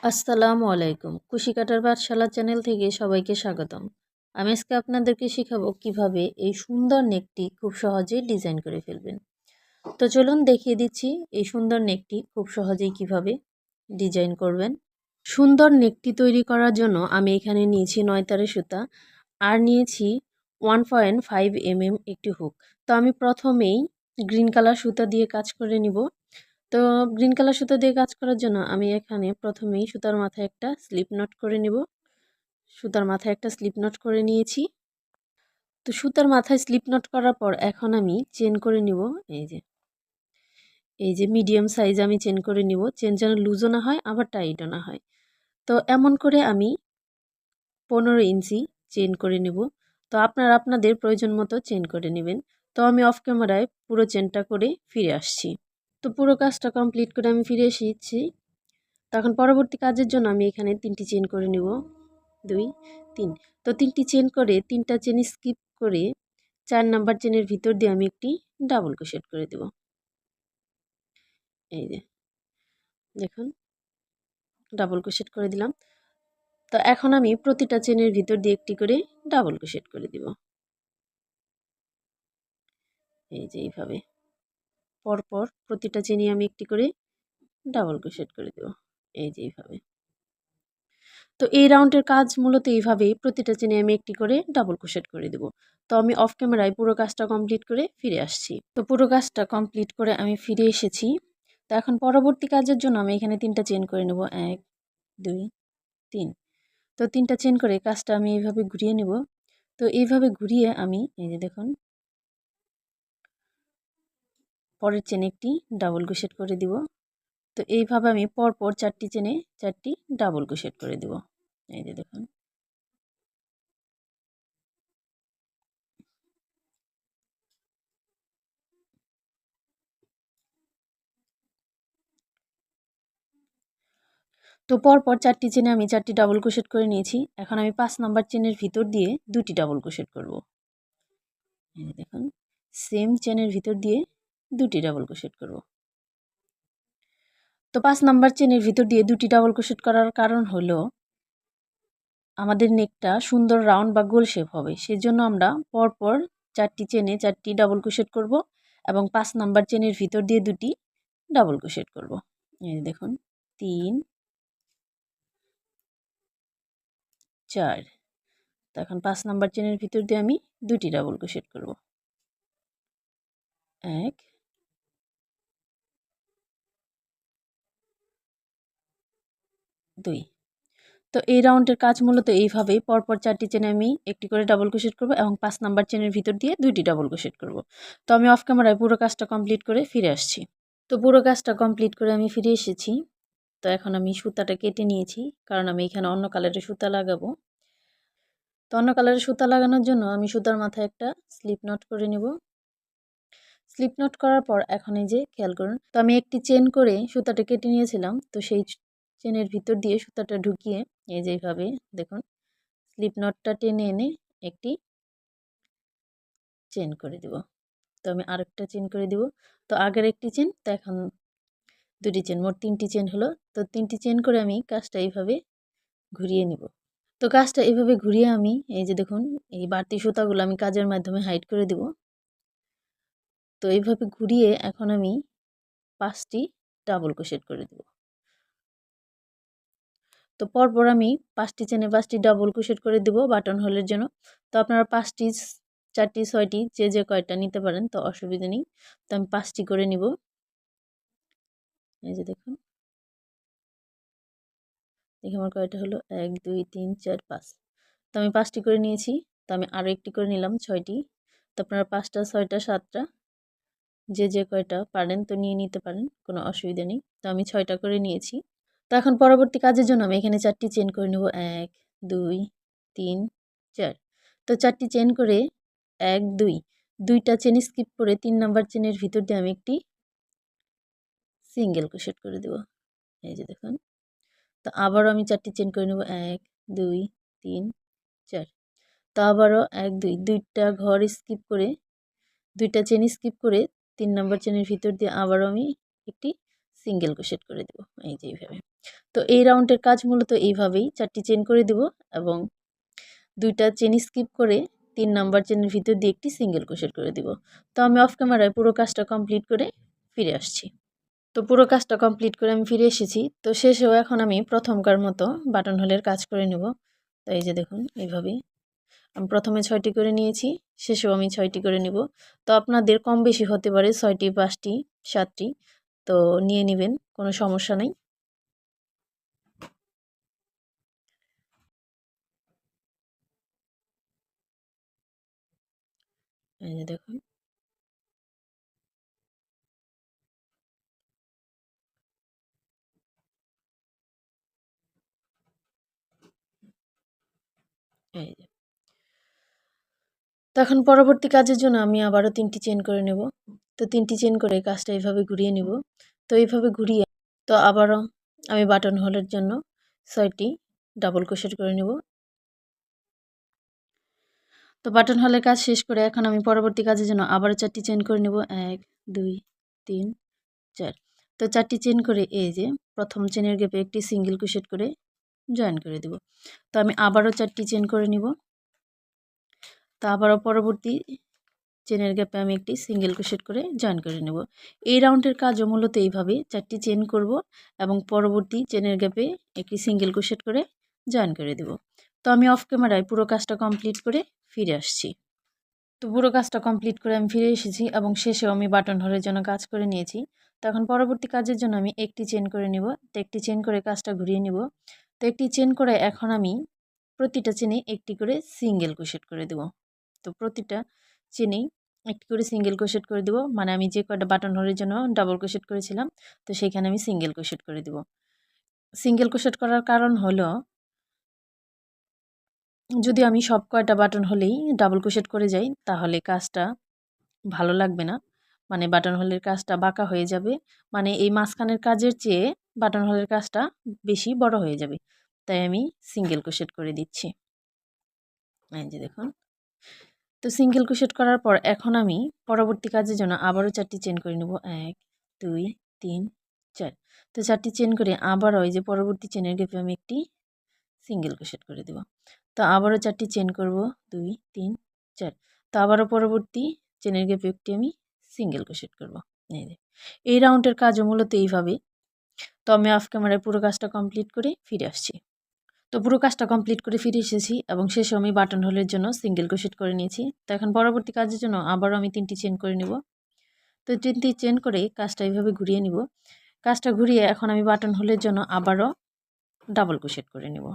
আসসালামু আলাইকুম। কুশি কাটার পাঠশালা চ্যানেল থেকে সবাইকে স্বাগতম। আমি আজকে আপনাদেরকে শিখাবো কিভাবে এই সুন্দর নেকটি খুব সহজেই ডিজাইন করে ফেলবেন। তো চলুন দেখিয়ে দিচ্ছি এই সুন্দর নেকটি খুব সহজেই কিভাবে ডিজাইন করবেন। সুন্দর নেকটি তৈরি করার জন্য আমি এখানে নিয়েছি 9 তারের সুতা আর নিয়েছি 1.5 একটি হুক। তো আমি প্রথমেই গ্রিন কালার সুতা দিয়ে কাজ করে নিব। তো গ্রিন কালার সুতা দিয়ে কাজ করার জন্য আমি এখানে প্রথমেই সুতার মাথায় একটা স্লিপ নট করে নিব। সুতার মাথায় একটা স্লিপ নট করে নিয়েছি। তো সুতার মাথায় স্লিপ নট করার পর এখন আমি চেন করে নিব। এই যে মিডিয়াম সাইজ আমি চেন করে নিব। চেন যেন লুজও না হয় আবার টাইটও না হয়। তো এমন করে আমি 15 ইঞ্চি চেন করে নেব। তো আপনারা আপনাদের প্রয়োজন মতো চেন করে নেবেন। তো আমি অফ ক্যামেরায় পুরো চেনটা করে ফিরে আসছি। তো পুরো কাজটা কমপ্লিট করে আমি ফিরে এসেছি। তখন পরবর্তী কাজের জন্য আমি এখানে 3টি চেন করে নিব। 2 3। তো 3টি চেন করে 3টা চেন স্কিপ করে 4 নাম্বার চেনের ভিতর দিয়ে আমি একটি ডাবল ক্রোশেট করে দেব। এই যে দেখুন ডাবল ক্রোশেট করে দিলাম। তো এখন আমি প্রতিটা চেনের ভিতর দিয়ে একটি করে ডাবল ক্রোশেট করে দিব। এই যে এইভাবে পরপর প্রতিটা চেনে আমি একটি করে ডাবল ক্রোশেট করে দেব। এই যে এইভাবে। তো এই রাউন্ডের কাজ মূলত এইভাবেই প্রতিটা চেনে আমি একটি করে ডাবল ক্রোশেট করে দেব। তো আমি অফ ক্যামেরায় পুরো কাজটা কমপ্লিট করে ফিরে আসছি। তো পুরো কাজটা কমপ্লিট করে আমি ফিরে এসেছি। তো এখন পরবর্তী কাজের জন্য আমি এখানে 3টা চেন করে নেব। 1 2 3। তো 3টা চেন করে কাজটা আমি এইভাবে ঘুরিয়ে নেব। তো এইভাবে ঘুরিয়ে আমি এই যে দেখুন পরের চেনে একটি ডাবল ক্রোশেট করে দিব। তো এইভাবে আমি পরপর 4টি চেনে 4টি ডাবল ক্রোশেট করে দিব। এই যে দেখুন। তো পরপর 4টি চেনে আমি 4টি ডাবল ক্রোশেট করে নিয়েছি। এখন আমি 5 নাম্বার চেনের ভিতর দিয়ে 2টি ডাবল ক্রোশেট করব। এই যে দেখুন সেম চেনের ভিতর দিয়ে 2টি ডাবল ক্রোশেট করব। তো 5 নাম্বার চেনের ভিতর দিয়ে 2টি ডাবল ক্রোশেট করার কারণ হলো আমাদের নেকটা সুন্দর রাউন্ড বা গোল শেপ হবে। সেজন্য আমরা পরপর 4টি চেনে 4টি ডাবল ক্রোশেট করব এবং 5 নাম্বার চেনের ভিতর দিয়ে 2টি ডাবল ক্রোশেট করব। এই যে দেখুন 3 4। তো এখন 5 নাম্বার চেনের ভিতর দিয়ে আমি 2টি ডাবল ক্রোশেট করব। 1 2। তো এই রাউন্ডের কাজ মূলত এইভাবেই পরপর 4টি চেনে আমি একটি করে ডাবল ক্রোশেট করব এবং 5 নাম্বার চেনের ভিতর দিয়ে 2টি ডাবল ক্রোশেট করব। তো আমি অফ ক্যামেরায় পুরো কাজটা কমপ্লিট করে ফিরে আসছি। তো পুরো কাজটা কমপ্লিট করে আমি ফিরে এসেছি। তো এখন আমি সুতাটা কেটে নিয়েছি কারণ আমি এখানে অন্য কালারের সুতা লাগাবো। তো অন্য কালারের সুতা লাগানোর জন্য আমি সুতার মাথায় একটা স্লিপ নট করে নেব। স্লিপ নট করার পর এখন এই যে খেয়াল করুন তো আমি একটি চেন করে সুতাটা কেটে নিয়েছিলাম। তো সেই চেনের ভিতর দিয়ে সুতাটা ঢুকিয়ে এই যে এইভাবে দেখুন স্লিপ নটটা টেনে এনে একটি চেন করে দিব। তো আমি আরেকটা চেন করে দিব। তো আগের একটি চেন তো এখন 2টি চেন মোট 3টি চেন হলো। তো 3টি চেন করে আমি কাজটা এইভাবে ঘুরিয়ে নিব। তো কাজটা এইভাবে ঘুরিয়ে আমি এই যে দেখুন এই বাড়তি সুতাগুলো আমি কাজের মাধ্যমে হাইড করে দিব। তো এইভাবে ঘুরিয়ে এখন আমি 5টি ডাবল ক্রোশেট করে দেব। তো পরপর আমি 5টি চেনে 5টি ডাবল ক্রোশেট করে দেব বাটন হোলের জন্য। তো আপনারা 5টি 4টি 6টি যে কয়টা নিতে পারেন তো অসুবিধা নেই। তো আমি 5টি করে নিব। এই যে দেখুন দেখি আমার কয়টা হলো 1 2 3 4 5। তো আমি 5টি করে নিয়েছি। তো আমি আরও একটি করে নিলাম 6টি। তো আপনারা 5টা 6টা 7টা যে কয়টা পারেন তো নিয়ে নিতে পারেন, কোনো অসুবিধা নেই। তো আমি 6টা করে নিয়েছি। তো এখন পরবর্তী কাজের জন্য আমি এখানে 4টি চেন করে নেব। 1 2 3 4। তো 4টি চেন করে 1 2 2টা চেন স্কিপ করে 3 নাম্বার চেনের ভিতর দিয়ে আমি একটি সিঙ্গেল ক্রোশেট করে দেব। এই যে দেখুন। তো আবারও আমি 4টি চেন করে নেব। 1 2 3 4। তো আবারও 1 2 2টা ঘর স্কিপ করে 2টা চেন স্কিপ করে 3 নাম্বার চেনের ভিতর দিয়ে আবারও আমি একটি সিঙ্গেল ক্রোশেট করে দেব। এই যে এইভাবে। তো এই রাউন্ডের কাজ মূলত এইভাবেই 4টি চেন করে দিব এবং 2টা চেন স্কিপ করে 3 নাম্বার চেনের ভিতর দিয়ে একটি সিঙ্গেল ক্রোশেট করে দিব। তো আমি অফ ক্যামেরায় পুরো কাজটা কমপ্লিট করে ফিরে আসছি। তো পুরো কাজটা কমপ্লিট করে আমি ফিরে এসেছি। তো শেষেও এখন আমি প্রথমকার মতো বাটন হোলের কাজ করে নেব। তো এই যে দেখুন এইভাবেই আমি প্রথমে 6টি করে নিয়েছি, শেষেও আমি 6টি করে নিব। তো আপনাদের কম বেশি হতে পারে 6টি, 5টি, 7টি, তো নিয়ে নেবেন, কোনো সমস্যা নেই। এই যে দেখুন এই যে। তো এখন পরবর্তী কাজের জন্য আমি আবারও 3টি চেন করে নেব। তো 3টি চেন করে কাজটা এভাবে ঘুরিয়ে নেব। তো এইভাবে ঘুরিয়ে তো আবারও আমি বাটন হোলের জন্য 6টি ডাবল ক্রোশেট করে নেব। তো বাটন হোলের কাজ শেষ করে এখন আমি পরবর্তী কাজের জন্য আবারও 4টি চেন করে নেব। 1 2 3 4। তো 4টি চেন করে এই যে প্রথম চেনের গ্যাপে একটি সিঙ্গেল ক্রোশেট করে জয়েন করে দেব। তো আমি আবারও 4টি চেন করে নিব। তো আবারও পরবর্তী চেনের গ্যাপে আমি একটি সিঙ্গেল ক্রোশেট করে জয়েন করে নেব। এই রাউন্ডের কাজও মূলত এইভাবে 4টি চেন করব এবং পরবর্তী চেনের গ্যাপে একটি সিঙ্গেল ক্রোশেট করে জয়েন করে দেব। তো আমি অফ ক্যামেরায় পুরো কাজটা কমপ্লিট করে ফিরে আসছি। তো পুরো কাজটা কমপ্লিট করে আমি ফিরে এসেছি এবং শেষেও আমি বাটন হোলের জন্য কাজ করে নিয়েছি। তো এখন পরবর্তী কাজের জন্য আমি একটি চেন করে নিব। তো একটি চেন করে কাজটা ঘুরিয়ে নিব। তো একটি চেন করে এখন আমি প্রতিটা চেনে একটি করে সিঙ্গেল ক্রোশেট করে দেব। তো প্রতিটা চেনেই একটি করে সিঙ্গেল ক্রোশেট করে দেব, মানে আমি যে কয়টা বাটন হোলের জন্য ডাবল ক্রোশেট করেছিলাম তো সেখানে আমি সিঙ্গেল ক্রোশেট করে দেব। সিঙ্গেল ক্রোশেট করার কারণ হলো যদি আমি সব কয়টা বাটন হলেই ডাবল ক্রোশেট করে যাই তাহলে কাজটা ভালো লাগবে না, মানে বাটন হোলের কাজটা বাঁকা হয়ে যাবে, মানে এই মাঝখানের কাজের চেয়ে বাটন হোলের কাজটা বেশি বড় হয়ে যাবে, তাই আমি সিঙ্গেল ক্রোশেট করে দিচ্ছি। এই যে দেখুন। তো সিঙ্গেল ক্রোশেট করার পর এখন আমি পরবর্তী কাজের জন্য আবারও 4টি চেন করে নেব। 1 2 3 4। তো 4টি চেন করে আবারও এই যে পরবর্তী চেনের গ্যাপে আমি একটি সিঙ্গেল ক্রোশেট করে দেব। তো আবারও 4টি চেন করব। 2 3 4। তো আবারও পরবর্তী চেনের গ্যাপে একটি আমি সিঙ্গেল ক্রোশেট করব। এই রাউন্ডের কাজও মূলত এইভাবে। তো আমি অফ ক্যামেরায় পুরো কাজটা কমপ্লিট করে ফিরে আসছি। তো পুরো কাজটা কমপ্লিট করে ফিরে এসেছি এবং শেষে আমি বাটন হোলের জন্য সিঙ্গেল ক্রোশেট করে নিয়েছি। তো এখন পরবর্তী কাজের জন্য আবারও আমি 3টি চেন করে নেব। তো 3টি চেন করে কাজটা এইভাবে ঘুরিয়ে নিব। কাজটা ঘুরিয়ে এখন আমি বাটন হোলের জন্য আবারও ডাবল ক্রোশেট করে নেব।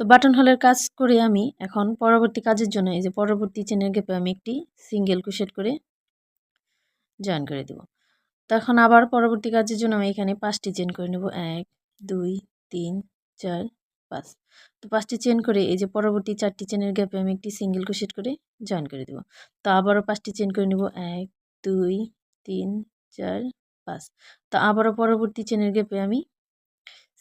তো বাটন হোলের কাজ করে আমি এখন পরবর্তী কাজের জন্য এই যে পরবর্তী চেনের গ্যাপে আমি একটি সিঙ্গেল ক্রোশেট করে জয়েন করে দেব। তো এখন আবার পরবর্তী কাজের জন্য আমি এখানে 5টি চেন করে নেব। 1 2 3 4 5। তো 5টি চেন করে এই যে পরবর্তী 4টি চেনের গ্যাপে আমি একটি সিঙ্গেল ক্রোশেট করে জয়েন করে দেব। তো আবারও 5টি চেন করে নেব। 1 2 3 4 5। তো আবারও পরবর্তী চেনের গ্যাপে আমি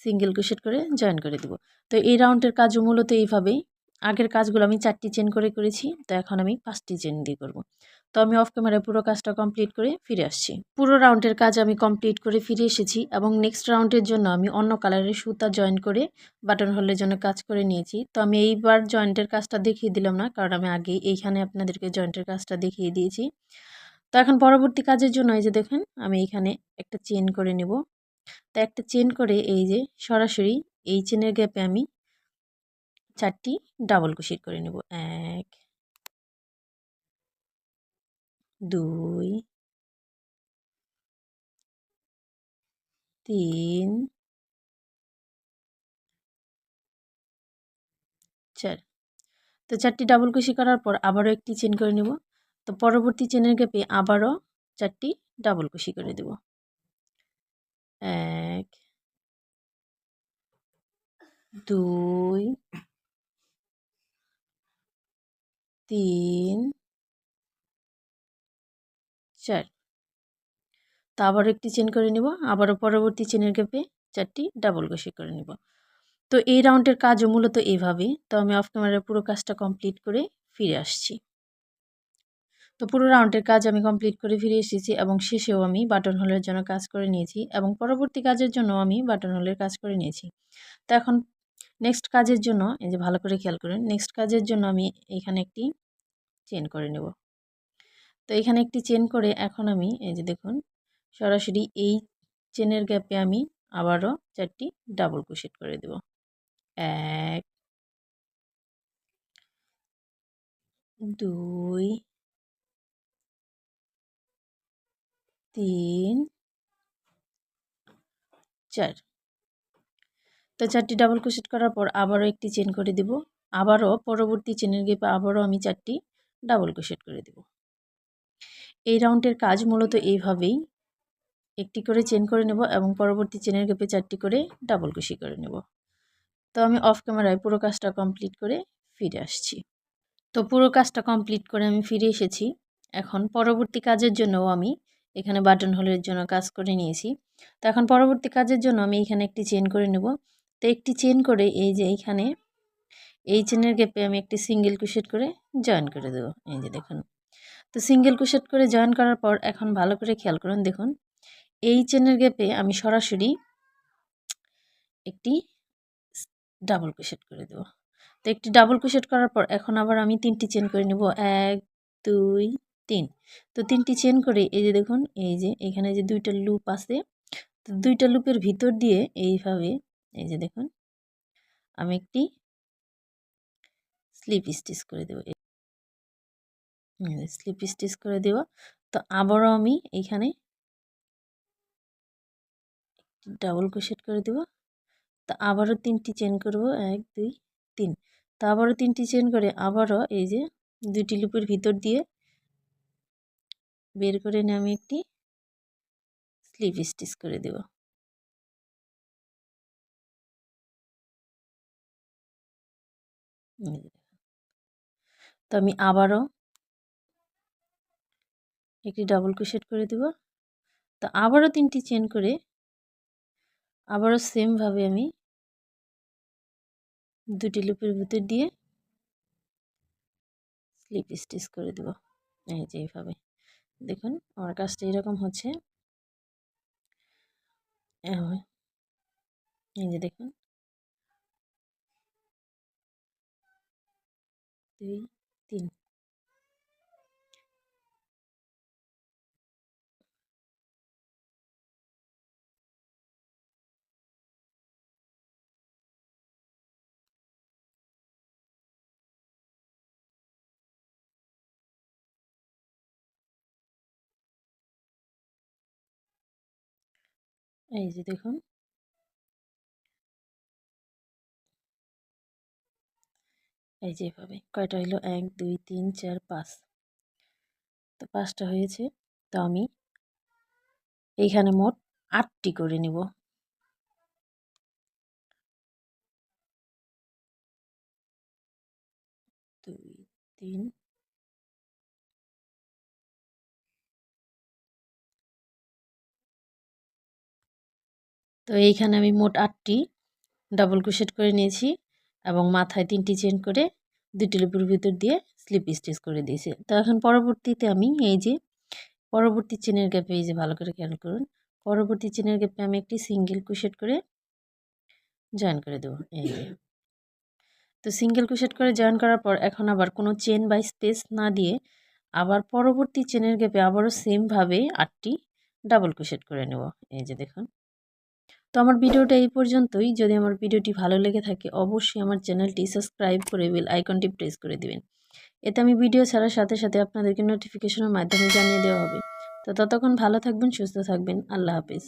সিঙ্গেল ক্রোশেট করে জয়েন করে দেব। তো এই রাউন্ডের কাজও মূলত এইভাবেই। আগের কাজগুলো আমি 4টি চেন করে করেছি, তো এখন আমি 5টি চেন দিয়ে করব। তো আমি অফ ক্যামেরায় পুরো কাজটা কমপ্লিট করে ফিরে আসছি। পুরো রাউন্ডের কাজ আমি কমপ্লিট করে ফিরে এসেছি এবং নেক্সট রাউন্ডের জন্য আমি অন্য কালারের সুতা জয়েন করে বাটন হোলের জন্য কাজ করে নিয়েছি। তো আমি এইবার জয়েন্টের কাজটা দেখিয়ে দিলাম না, কারণ আমি আগেই এইখানে আপনাদেরকে জয়েন্টের কাজটা দেখিয়ে দিয়েছি। তো এখন পরবর্তী কাজের জন্য এই যে দেখেন আমি এখানে একটা চেন করে নেব। তো একটা চেন করে এই যে সরাসরি এই চেনের গ্যাপে আমি 4টি ডাবল ক্রোশেট করে নেব। 1 2 3 4। তো 4টি ডাবল ক্রোশেট করার পর আবারও একটি চেন করে নেব। তো পরবর্তী চেনের গ্যাপে আবারও 4টি ডাবল ক্রোশেট করে দেব। 1 2 3 4। তো আবারও একটি চেন করে নেব। আবারও পরবর্তী চেনের গ্যাপে 4টি ডাবল ক্রোশেট করে নেব। তো এই রাউন্ডের কাজও মূলত এইভাবে। তো আমি অফ ক্যামেরায় পুরো কাজটা কমপ্লিট করে ফিরে আসছি। তো পুরো রাউন্ডের কাজ আমি কমপ্লিট করে ফিরে এসেছি এবং শেষেও আমি বাটন হোলের জন্য কাজ করে নিয়েছি এবং পরবর্তী কাজের জন্য আমি বাটন হোলের কাজ করে নিয়েছি। তো এখন নেক্সট কাজের জন্য এই যে ভালো করে খেয়াল করুন, নেক্সট কাজের জন্য আমি এখানে একটি চেন করে নেব। তো এখানে একটি চেন করে এখন আমি এই যে দেখুন সরাসরি এই চেনের গ্যাপে আমি আবারও 4টি ডাবল ক্রোশেট করে দেব। 1 2 3 4। তো 4টি ডাবল ক্রোশেট করার পর আবারও একটি চেন করে দেব। আবারও পরবর্তী চেনের গ্যাপে আবারও আমি 4টি ডাবল ক্রোশেট করে দেব। এই রাউন্ডের কাজ মূলত এইভাবেই, একটি করে চেন করে নেব এবং পরবর্তী চেনের গ্যাপে 4টি করে ডাবল ক্রোশেট করে নেব। তো আমি অফ ক্যামেরায় পুরো কাজটা কমপ্লিট করে ফিরে আসছি। তো পুরো কাজটা কমপ্লিট করে আমি ফিরে এসেছি। এখন পরবর্তী কাজের জন্যও আমি এখানে বাটন হোলের জন্য কাজ করে নিয়েছি। তো এখন পরবর্তী কাজের জন্য আমি এখানে একটি চেন করে নেব। তো একটি চেন করে এই যে এইখানে এই চেনের গ্যাপে আমি একটি সিঙ্গেল ক্রোশেট করে জয়েন করে দেব। এই যে দেখুন, তো সিঙ্গেল ক্রোশেট করে জয়েন করার পর এখন ভালো করে খেয়াল করুন, দেখুন এই চেনের গ্যাপে আমি সরাসরি একটি ডাবল ক্রোশেট করে দেব। তো একটি ডাবল ক্রোশেট করার পর এখন আবার আমি 3টি চেন করে নেব। 1 2 3। তো 3টি চেন করে এই যে দেখুন এই যে এখানে যে 2টা লুপ আছে, তো 2টা লুপের ভিতর দিয়ে এইভাবে এই যে দেখুন আমি একটি স্লিপ স্টিচ করে দেব। স্লিপ স্টিচ করে দেব। তো আবারও আমি এইখানে ডাবল ক্রোশেট করে দেব। তো আবারও 3টি চেন করব। 1 2 3। তো আবারও 3টি চেন করে আবারও এই যে 2টি লুপের ভিতর দিয়ে বের করে নিয়ে আমি একটি স্লিপ স্টিচ করে দেব। তো আমি আবারও একটি ডাবল ক্রোশেট করে দেব। তো আবারও 3টি চেন করে আবারও সেমভাবে আমি 2টি লুপের ভিতর দিয়ে স্লিপ স্টিচ করে দেব। এই যে এইভাবে দেখুন আমার কাজটা এরকম হচ্ছে। এই যে দেখুন 2 3। এই যে দেখুন এই যে এভাবে কয়টা হলো 1 2 3 4 5। তো 5টা হয়েছে। তো আমি এইখানে মোট 8টি করে নিব। 2 3 তো এইখানে আমি মোট 8টি ডাবল ক্রোশেট করে নিয়েছি এবং মাথায় 3টি চেন করে 2টি লুপের ভিতর দিয়ে স্লিপ স্টিচ করে দিয়েছি। তো এখন পরবর্তীতে আমি এই যে পরবর্তী চেনের গ্যাপে এই যে ভালো করে খেয়াল করুন, পরবর্তী চেনের গ্যাপে আমি একটি সিঙ্গেল ক্রোশেট করে জয়েন করে দেব। এই যে তো সিঙ্গেল ক্রোশেট করে জয়েন করার পর এখন আবার কোনো চেন বা স্পেস না দিয়ে আবার পরবর্তী চেনের গ্যাপে আবারও সেমভাবে 8টি ডাবল ক্রোশেট করে নেব। এই যে দেখুন। তো আমার ভিডিওটা এই পর্যন্তই। যদি আমার ভিডিওটি ভালো লেগে থাকে অবশ্যই আমার চ্যানেলটি সাবস্ক্রাইব করে বেল আইকনটি প্রেস করে দিবেন। এতে আমি ভিডিও ছাড়ার সাথে সাথে আপনাদেরকে নোটিফিকেশনের মাধ্যমে জানিয়ে দেওয়া হবে। তো ততক্ষণ ভালো থাকবেন, সুস্থ থাকবেন। আল্লাহ হাফেজ।